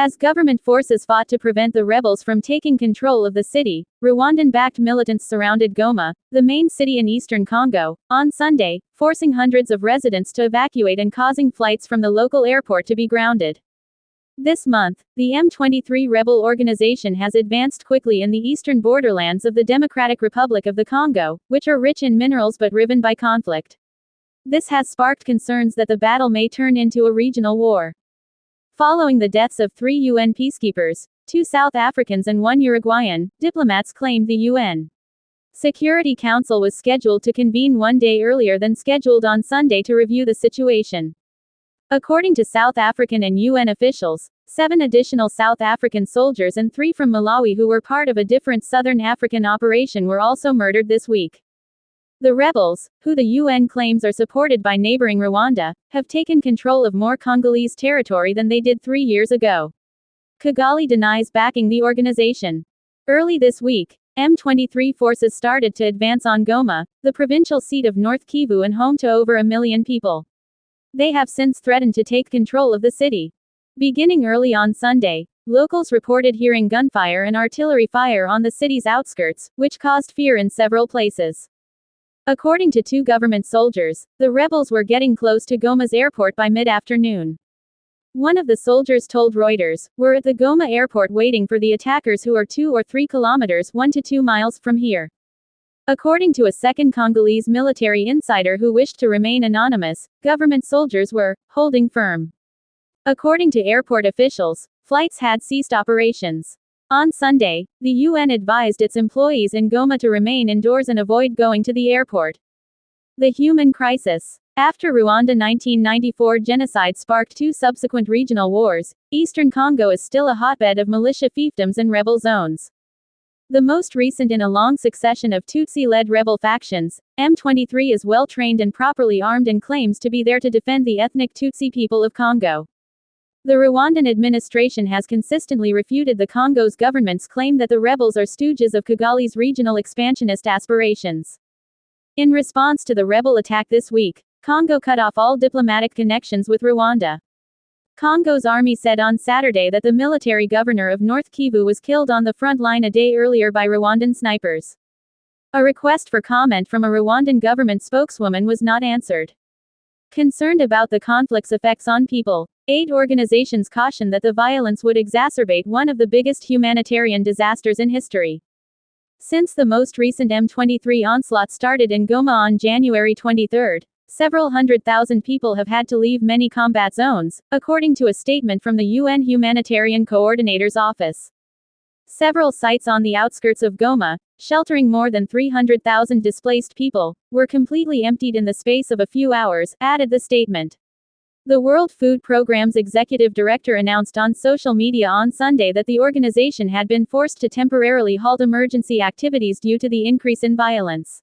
As government forces fought to prevent the rebels from taking control of the city, Rwandan-backed militants surrounded Goma, the main city in eastern Congo, on Sunday, forcing hundreds of residents to evacuate and causing flights from the local airport to be grounded. This month, the M23 rebel organization has advanced quickly in the eastern borderlands of the Democratic Republic of the Congo, which are rich in minerals but riven by conflict. This has sparked concerns that the battle may turn into a regional war. Following the deaths of 3 UN peacekeepers, 2 South Africans and 1 Uruguayan, diplomats claimed the UN Security Council was scheduled to convene 1 day earlier than scheduled on Sunday to review the situation. According to South African and UN officials, 7 additional South African soldiers and 3 from Malawi who were part of a different Southern African operation were also murdered this week. The rebels, who the UN claims are supported by neighboring Rwanda, have taken control of more Congolese territory than they did 3 years ago. Kigali denies backing the organization. Early this week, M23 forces started to advance on Goma, the provincial seat of North Kivu and home to over 1 million people. They have since threatened to take control of the city. Beginning early on Sunday, locals reported hearing gunfire and artillery fire on the city's outskirts, which caused fear in several places. According to 2 government soldiers, the rebels were getting close to Goma's airport by mid-afternoon. One of the soldiers told Reuters, "We're at the Goma airport waiting for the attackers who are 2 or 3 kilometers 1 to 2 miles from here." According to a second Congolese military insider who wished to remain anonymous, government soldiers were holding firm. According to airport officials, flights had ceased operations. On Sunday, the UN advised its employees in Goma to remain indoors and avoid going to the airport. The human crisis. After Rwanda 1994 genocide sparked 2 subsequent regional wars, eastern Congo is still a hotbed of militia fiefdoms and rebel zones. The most recent in a long succession of Tutsi-led rebel factions, M23 is well trained and properly armed and claims to be there to defend the ethnic Tutsi people of Congo. The Rwandan administration has consistently refuted the Congo's government's claim that the rebels are stooges of Kigali's regional expansionist aspirations. In response to the rebel attack this week, Congo cut off all diplomatic connections with Rwanda. Congo's army said on Saturday that the military governor of North Kivu was killed on the front line a day earlier by Rwandan snipers. A request for comment from a Rwandan government spokeswoman was not answered. Concerned about the conflict's effects on people, aid organizations caution that the violence would exacerbate one of the biggest humanitarian disasters in history. Since the most recent M23 onslaught started in Goma on January 23, several 100,000 people have had to leave many combat zones, according to a statement from the UN Humanitarian Coordinator's office. Several sites on the outskirts of Goma, sheltering more than 300,000 displaced people, were completely emptied in the space of a few hours, added the statement. The World Food Programme's executive director announced on social media on Sunday that the organization had been forced to temporarily halt emergency activities due to the increase in violence.